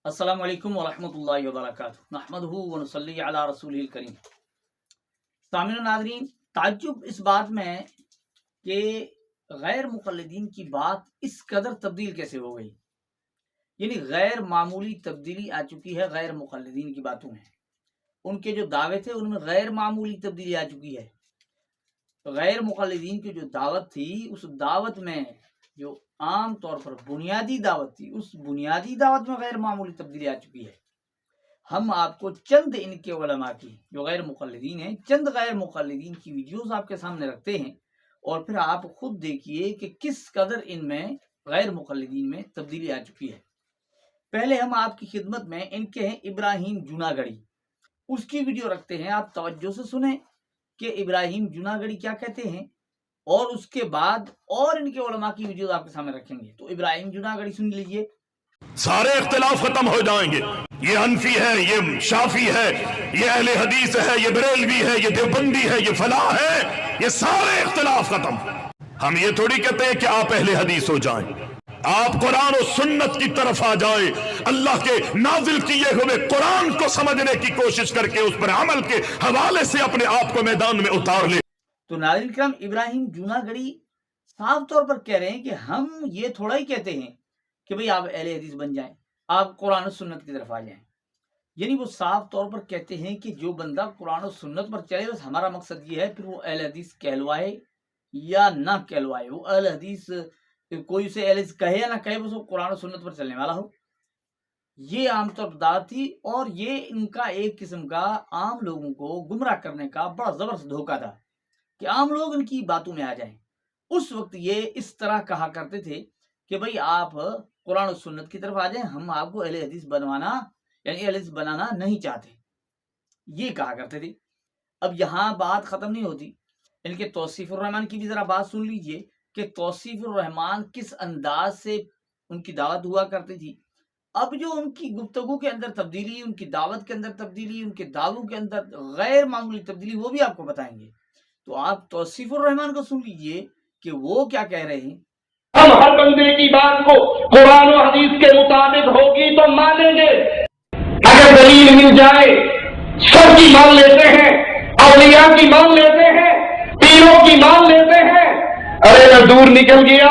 السلام علیکم ورحمۃ اللہ وبرکاتہ نحمدہ ونصلی علی رسولہ الکریم۔ سامعین و ناظرین، تعجب اس بات میں ہے کہ غیر مقلدین کی بات اس قدر تبدیل کیسے ہو گئی، یعنی غیر معمولی تبدیلی آ چکی ہے غیر مقلدین کی باتوں میں۔ ان کے جو دعوے تھے ان میں غیر معمولی تبدیلی آ چکی ہے۔ غیر مقلدین کی جو دعوت تھی اس دعوت میں جو عام طور پر بنیادی دعوت تھی اس بنیادی دعوت میں غیر معمولی تبدیلی آ چکی ہے۔ ہم آپ کو چند ان کے علماء کی جو غیر مقلدین ہیں، چند غیر مقلدین کی ویڈیوز آپ کے سامنے رکھتے ہیں اور پھر آپ خود دیکھیے کہ کس قدر ان میں غیر مقلدین میں تبدیلی آ چکی ہے۔ پہلے ہم آپ کی خدمت میں ان کے ہیں ابراہیم جوناگڑھی، اس کی ویڈیو رکھتے ہیں، آپ توجہ سے سنیں کہ ابراہیم جوناگڑھی کیا کہتے ہیں، اور اس کے بعد اور ان کے علماء کی ویڈیوز آپ کے سامنے رکھیں گے۔ تو ابراہیم جوناگڑھی سن لیجئے۔ سارے اختلاف ختم ہو جائیں گے، یہ حنفی ہے، یہ شافی ہے، یہ اہل حدیث ہے، یہ بریلوی ہے، یہ دیوبندی ہے، یہ فلاں ہے، یہ سارے اختلاف ختم۔ ہم یہ تھوڑی کہتے ہیں کہ آپ اہل حدیث ہو جائیں، آپ قرآن و سنت کی طرف آ جائیں، اللہ کے نازل کیے ہوئے قرآن کو سمجھنے کی کوشش کر کے اس پر عمل کے حوالے سے اپنے آپ کو میدان میں اتار لیں۔ تو ناظرین کرام، ابراہیم جوناگڑھی صاف طور پر کہہ رہے ہیں کہ ہم یہ تھوڑا ہی کہتے ہیں کہ بھئی آپ اہل حدیث بن جائیں، آپ قرآن و سنت کی طرف آ جائیں۔ یعنی وہ صاف طور پر کہتے ہیں کہ جو بندہ قرآن و سنت پر چلے، بس ہمارا مقصد یہ ہے پھر وہ اہل حدیث کہلوائے یا نہ کہلوائے، وہ اہل حدیث کوئی اسے اہل حدیث کہے یا نہ کہے، بس وہ قرآن و سنت پر چلنے والا ہو۔ یہ عام طور پر دعوت تھی، اور یہ ان کا ایک قسم کا عام لوگوں کو گمراہ کرنے کا بڑا زبردست دھوکہ تھا کہ عام لوگ ان کی باتوں میں آ جائیں۔ اس وقت یہ اس طرح کہا کرتے تھے کہ بھئی آپ قرآن و سنت کی طرف آ جائیں، ہم آپ کو اہل حدیث بنوانا یعنی اہل حدیث بنانا نہیں چاہتے، یہ کہا کرتے تھے۔ اب یہاں بات ختم نہیں ہوتی، ان کے توصیف الرحمان کی بھی ذرا بات سن لیجئے کہ توصیف الرحمان کس انداز سے ان کی دعوت ہوا کرتی تھی۔ اب جو ان کی گفتگو کے اندر تبدیلی، ان کی دعوت کے اندر تبدیلی، ان کے دعووں کے اندر غیر معمولی تبدیلی، وہ بھی آپ کو بتائیں گے۔ تو آپ توصیف الرحمان کو سن لیجئے کہ وہ کیا کہہ رہے ہیں۔ ہم ہر بندے کی بات کو قرآن و حدیث کے مطابق ہوگی تو مانیں گے، اگر دلیل مل جائے سب کی مان لیتے ہیں، اولیاء کی مان لیتے ہیں، پیروں کی مان لیتے ہیں، ارے نہ دور نکل گیا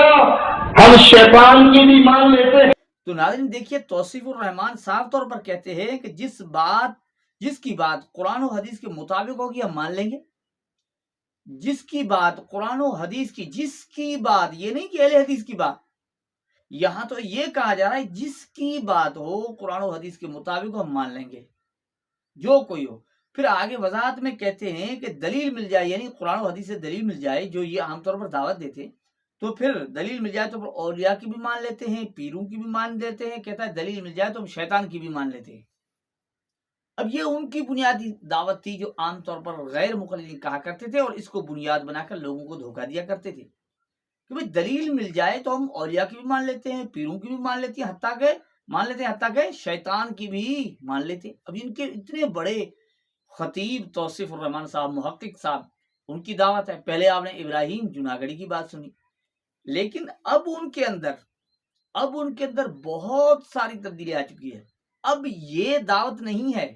ہم شیطان کی بھی مان لیتے ہیں۔ تو ناظرین دیکھیے، توصیف الرحمان صاف طور پر کہتے ہیں کہ جس کی بات قرآن و حدیث کے مطابق ہوگی ہم مان لیں گے۔ جس کی بات قرآن و حدیث کی، جس کی بات، یہ نہیں کہ اہل حدیث کی بات، یہاں تو یہ کہا جا رہا ہے جس کی بات ہو قرآن و حدیث کے مطابق ہم مان لیں گے، جو کوئی ہو۔ پھر آگے وضاحت میں کہتے ہیں کہ دلیل مل جائے، یعنی قرآن و حدیث سے دلیل مل جائے، جو یہ عام طور پر دعوت دیتے، تو پھر دلیل مل جائے تو پھر اولیاء کی بھی مان لیتے ہیں، پیروں کی بھی مان لیتے ہیں، کہتا ہے دلیل مل جائے تو ہم شیطان کی بھی مان لیتے ہیں۔ اب یہ ان کی بنیادی دعوت تھی جو عام طور پر غیر مقلدین کہا کرتے تھے، اور اس کو بنیاد بنا کر لوگوں کو دھوکہ دیا کرتے تھے کہ بھئی دلیل مل جائے تو ہم اولیاء کی بھی مان لیتے ہیں، پیروں کی بھی مان لیتے ہیں، حتیٰ کہ شیطان کی بھی مان لیتے ہیں۔ اب ان کے اتنے بڑے خطیب توصیف الرحمان صاحب، محقق صاحب، ان کی دعوت ہے۔ پہلے آپ نے ابراہیم جوناگڑھی کی بات سنی، لیکن اب ان کے اندر بہت ساری تبدیلی آ چکی ہے۔ اب یہ دعوت نہیں ہے،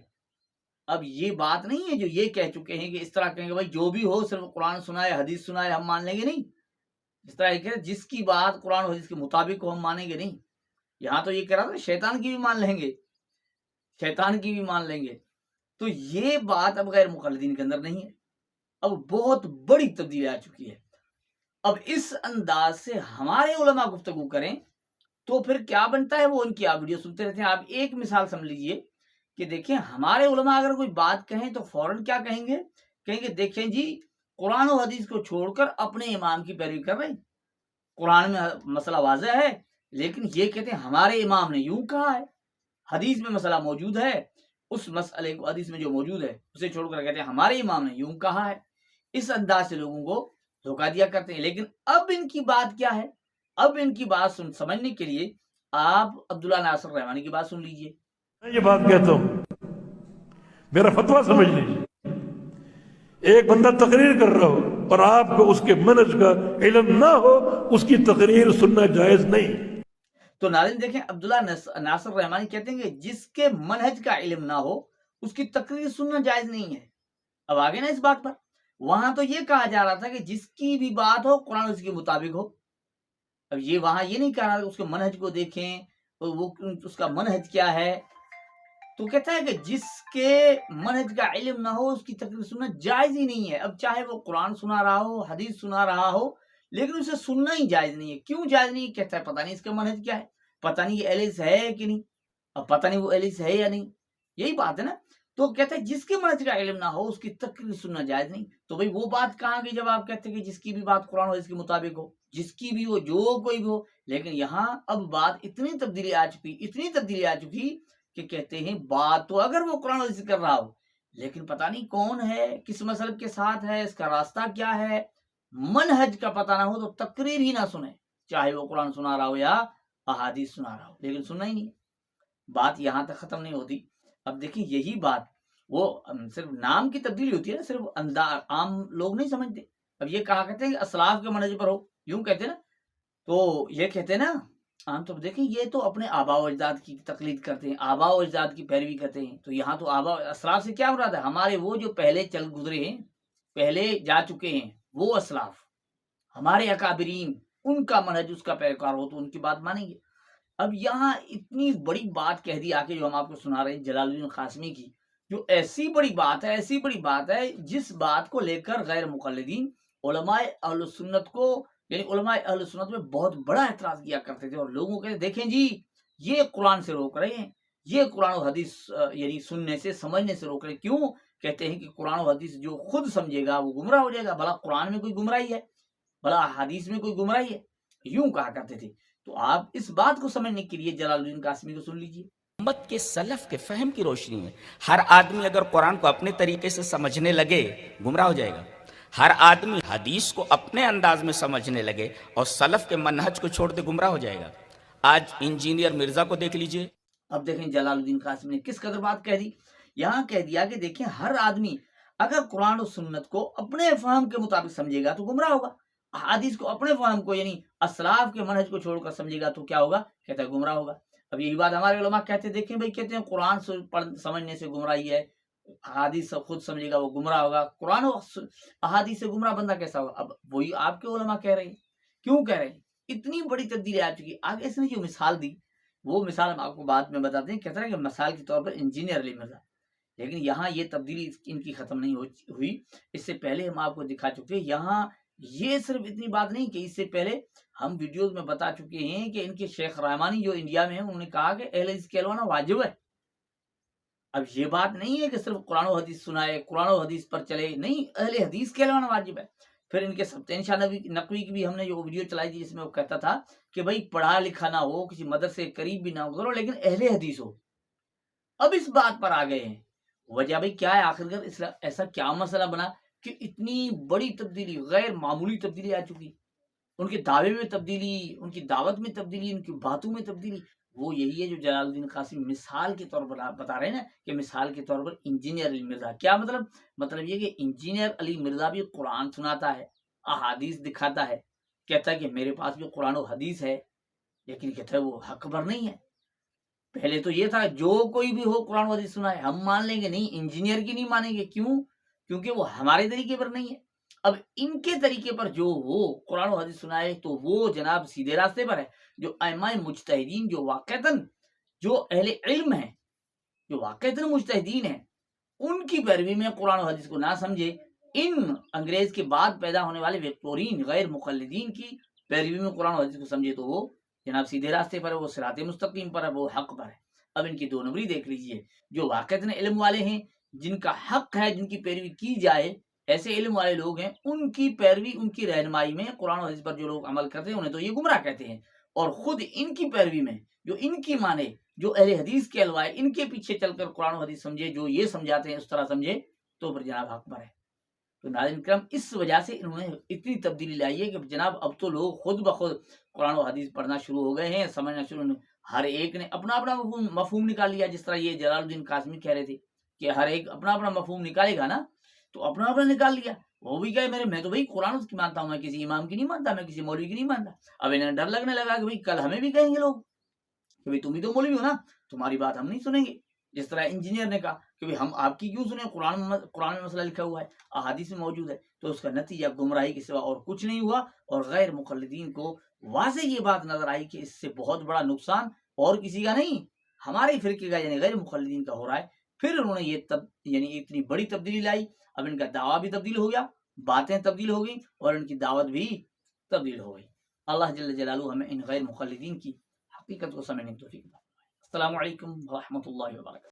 اب یہ بات نہیں ہے جو یہ کہہ چکے ہیں کہ اس طرح کہیں گے بھائی جو بھی ہو صرف قرآن سنائے حدیث سنائے ہم مان لیں گے، نہیں۔ اس طرح یہ کہ جس کی بات قرآن و حدیث کے مطابق ہو ہم مانیں گے، نہیں۔ یہاں تو یہ کہہ رہا تھا شیطان کی بھی مان لیں گے، شیطان کی بھی مان لیں گے۔ تو یہ بات اب غیر مقلدین کے اندر نہیں ہے، اب بہت بڑی تبدیلی آ چکی ہے۔ اب اس انداز سے ہمارے علماء گفتگو کریں تو پھر کیا بنتا ہے، وہ ان کی آپ ویڈیو سنتے رہتے ہیں۔ آپ ایک مثال سمجھ لیجئے کہ دیکھیں، ہمارے علماء اگر کوئی بات کہیں تو فوراً کیا کہیں گے دیکھیں جی قرآن و حدیث کو چھوڑ کر اپنے امام کی پیروی کر رہے ہیں، قرآن میں مسئلہ واضح ہے لیکن یہ کہتے ہیں ہمارے امام نے یوں کہا ہے، حدیث میں مسئلہ موجود ہے، اس مسئلے کو حدیث میں جو موجود ہے اسے چھوڑ کر کہتے ہیں ہمارے امام نے یوں کہا ہے۔ اس انداز سے لوگوں کو دھوکہ دیا کرتے ہیں۔ لیکن اب ان کی بات کیا ہے، اب ان کی بات سمجھنے کے لیے آپ عبداللہ ناصر رحمانی کی بات سن لیجئے۔ میں یہ بات کہتا ہوں، میرا فتویٰ سمجھ لیجیے، ایک بندہ تقریر کر رہا ہو اور آپ کو اس کے منہج کا علم نہ ہو، اس کی تقریر سننا جائز نہیں۔ تو ناظرین دیکھیں عبداللہ ناصر رحمانی کہتے ہیں کہ جس کے منہج کا علم نہ ہو اس کی تقریر سننا جائز نہیں ہے. اب آگے نا اس بات پر، وہاں تو یہ کہا جا رہا تھا کہ جس کی بھی بات ہو قرآن اس کے مطابق ہو. اب یہ وہاں یہ نہیں کہہ رہا کہ اس کے منہج کو دیکھیں وہ اس کا منہج کیا ہے. تو کہتا ہے کہ جس کے منہج کا علم نہ ہو اس کی تقریر سننا جائز ہی نہیں ہے. اب چاہے وہ قرآن سنا رہا ہو، حدیث سنا رہا ہو، لیکن اسے سننا ہی جائز نہیں ہے. کیوں جائز نہیں؟ کہتا ہے پتہ نہیں اس کا منہج کیا ہے، پتہ نہیں یہ اہل حدیث ہے کہ نہیں، اب پتہ نہیں وہ اہل حدیث ہے یا نہیں. یہی بات ہے نا. تو کہتے ہیں جس کے منہج کا علم نہ ہو اس کی تقریر سننا جائز نہیں. تو بھئی وہ بات کہاں گئی جب آپ کہتے ہیں کہ جس کی بھی بات قرآن و حدیث کے مطابق ہو، جس کی بھی ہو، جو کوئی بھی ہو. لیکن یہاں اب بات اتنی تبدیلی آ چکی کہ کہتے ہیں بات تو اگر وہ قرآن و حدیث کر رہا ہو، لیکن پتہ نہیں کون ہے، کس مذہب کے ساتھ ہے، اس کا راستہ کیا ہے، منہج کا پتہ نہ ہو تو تقریر ہی نہ سنیں، چاہے وہ قرآن سنا رہا ہو یا احادیث سنا رہا ہو، لیکن سننا ہی نہیں. بات یہاں تک ختم نہیں ہوتی. اب دیکھیں یہی بات وہ صرف نام کی تبدیلی ہوتی ہے نا، صرف عام لوگ نہیں سمجھتے. اب یہ کہا کرتے ہیں کہ اسلاف کے منہج پر ہو، یوں کہتے ہیں نا. تو یہ کہتے ہیں نا عام طور پر، دیکھیں یہ تو اپنے آبا و اجداد کی تقلید کرتے ہیں، آبا و اجداد کی پیروی کرتے ہیں. تو یہاں تو آبا اسلاف سے کیا مراد ہے؟ ہمارے وہ جو پہلے چل گزرے ہیں، پہلے جا چکے ہیں، وہ اسلاف ہمارے اکابرین، ان کا منہج اس کا پیروکار ہو تو ان کی بات مانیں گے. اب یہاں اتنی بڑی بات کہہ دی آ کے جو ہم آپ کو سنا رہے ہیں جلال الدین قاسمی کی، جو ایسی بڑی بات ہے جس بات کو لے کر غیر مقلدین علماء اہل سنت کو، یعنی علماء اہل سنت میں بہت بڑا اعتراض کیا کرتے تھے، اور لوگوں کہتے دیکھیں جی یہ قرآن سے روک رہے ہیں، یہ قرآن و حدیث یعنی سننے سے سمجھنے سے روک رہے ہیں. کیوں؟ کہتے ہیں کہ قرآن و حدیث جو خود سمجھے گا وہ گمراہ ہو جائے گا. بھلا قرآن میں کوئی گمراہی ہے؟ بھلا حدیث میں کوئی گمراہی ہے؟ یوں کہا کرتے تھے. تو آپ اس بات کو سمجھنے کے لیے جلال الدین قاسمی کو سن لیجئے. امت کے سلف کے فہم کی روشنی میں ہر آدمی اگر قرآن کو اپنے طریقے سے سمجھنے لگے گمراہ ہو جائے گا. ہر آدمی حدیث کو اپنے انداز میں سمجھنے لگے اور سلف کے منہج کو چھوڑ دے گمراہ ہو جائے گا. آج انجینئر مرزا کو دیکھ لیجئے. اب دیکھیں جلال الدین قاسمی نے کس قدر بات کہہ دی. یہاں کہہ دیا کہ دیکھیں ہر آدمی اگر قرآن و سنت کو اپنے فہم کے مطابق سمجھے گا تو گمراہ ہوگا، حدیث کو اپنے فہم کو یعنی اسلاف کے منہج کو چھوڑ کر سمجھے گا تو کیا ہوگا؟ کہتا ہے گمراہ ہوگا. اب یہی بات ہمارے علماء کہتے ہیں، دیکھیں بھائی کہتے ہیں قرآن سمجھنے سے گمراہی ہے، حدیث خود سمجھے گا وہ گمراہ ہوگا. قرآن و احادیث سے گمراہ بندہ کیسا ہوگا؟ اب وہی آپ کے علماء کہہ رہے ہیں. کیوں کہہ رہے ہیں؟ اتنی بڑی تبدیلی آ چکی. آگے اس نے جو مثال دی وہ مثال ہم آپ کو بعد میں بتاتے ہیں. کہتا ہے کہ مثال کے طور پر انجینئر علی مرزا، لیکن یہاں یہ تبدیلی ان کی ختم نہیں ہوئی. اس سے پہلے ہم آپ کو دکھا چکے. یہاں یہ صرف اتنی بات نہیں کہ اس سے پہلے ہم ویڈیوز میں بتا چکے ہیں کہ ان کے شیخ رحمانی جو انڈیا میں ہیں انہوں نے کہا کہ اہل حدیث کہلوانا واجب ہے. اب یہ بات نہیں ہے کہ صرف قرآن و حدیث سنائے، قرآن و حدیث پر چلے، نہیں، اہل حدیث کہلوانا واجب ہے. پھر ان کے سبتین شاہ نقوی کی بھی ہم نے جو ویڈیو چلائی تھی جس میں وہ کہتا تھا کہ بھائی پڑھا لکھا نہ ہو، کسی مدرسے قریب بھی نہ ہو، لیکن اہل حدیث ہو. اب اس بات پر آ گئے ہیں. وجہ بھائی کیا ہے آخر ایسا کیا مسئلہ بنا کہ اتنی بڑی تبدیلی، غیر معمولی تبدیلی آ چکی؟ ان کے دعوے میں تبدیلی، ان کی دعوت میں تبدیلی، ان کی باتوں میں تبدیلی. وہ یہی ہے جو جلال الدین قاسمی مثال کے طور پر بتا رہے ہیں نا، کہ مثال کے طور پر انجینئر علی مرزا. کیا مطلب یہ کہ انجینئر علی مرزا بھی قرآن سناتا ہے، احادیث دکھاتا ہے، کہتا ہے کہ میرے پاس بھی قرآن و حدیث ہے، لیکن کہتا ہے وہ حق پر نہیں ہے. پہلے تو یہ تھا جو کوئی بھی ہو قرآن و حدیث سنائے ہم مان لیں گے، نہیں، انجینئر کی نہیں مانیں گے. کیوں؟ کیونکہ وہ ہمارے طریقے پر نہیں ہے. اب ان کے طریقے پر جو ہو قرآن و حدیث سنائے تو وہ جناب سیدھے راستے پر ہے. جو ائمہ مجتہدین جو واقعتاً جو اہل علم ہیں، جو واقعتاً مجتہدین ہیں، ان کی پیروی میں قرآن و حدیث کو نہ سمجھے، ان انگریز کے بعد پیدا ہونے والے وکٹورین غیر مقلدین کی پیروی میں قرآن و حدیث کو سمجھے تو وہ جناب سیدھے راستے پر ہے، وہ صراط مستقیم پر ہے، وہ حق پر ہے. اب ان کی دو نمبری دیکھ لیجئے. جو واقعتاً علم والے ہیں، جن کا حق ہے جن کی پیروی کی جائے، ایسے علم والے لوگ ہیں، ان کی پیروی، ان کی رہنمائی میں قرآن و حدیث پر جو لوگ عمل کرتے ہیں انہیں تو یہ گمراہ کہتے ہیں. اور خود ان کی پیروی میں جو ان کی مانے، جو اہل حدیث کے علوائے، ان کے پیچھے چل کر قرآن و حدیث سمجھے، جو یہ سمجھاتے ہیں اس طرح سمجھے تو پھر جناب حق پر ہے. تو ناظرین کرام اس وجہ سے انہوں نے اتنی تبدیلی لائی ہے کہ جناب اب تو لوگ خود بخود قرآن و حدیث پڑھنا شروع ہو گئے ہیں، سمجھنا شروع. ہر ایک نے اپنا اپنا مفہوم نکال لیا. جس طرح یہ جلال الدین قاسمی کہہ رہے تھے کہ ہر ایک اپنا اپنا مفہوم نکالے گا نا، تو اپنا اپنا نکال لیا. وہ بھی کہے میں تو بھائی قرآن کی مانتا ہوں، میں کسی امام کی نہیں مانتا، میں کسی مولوی کی نہیں مانتا. اب انہیں ڈر لگنے لگا کہ بھائی کل ہمیں بھی کہیں گے لوگ کہ بھئی تم ہی تو مولوی ہو نا، تمہاری بات ہم نہیں سنیں گے. جس طرح انجینئر نے کہا کہ بھئی ہم آپ کی کیوں سنیں، قرآن میں مسئلہ لکھا ہوا ہے، احادیث میں موجود ہے. تو اس کا نتیجہ گمراہی کے سوا اور کچھ نہیں ہوا، اور غیر مقلدین کو واضح یہ بات نظر آئی کہ اس سے بہت بڑا نقصان اور کسی کا نہیں، ہمارے فرقے کا یعنی غیر مقلدین کا ہو رہا ہے. پھر انہوں نے یعنی اتنی بڑی تبدیلی لائی. اب ان کا دعویٰ بھی تبدیل ہو گیا، باتیں تبدیل ہو گئی، اور ان کی دعوت بھی تبدیل ہو گئی. اللہ جل جلالہ ہمیں ان غیر مقلدین کی حقیقت کو سمجھنے کی توفیق دے. السلام علیکم ورحمۃ اللہ وبرکاتہ.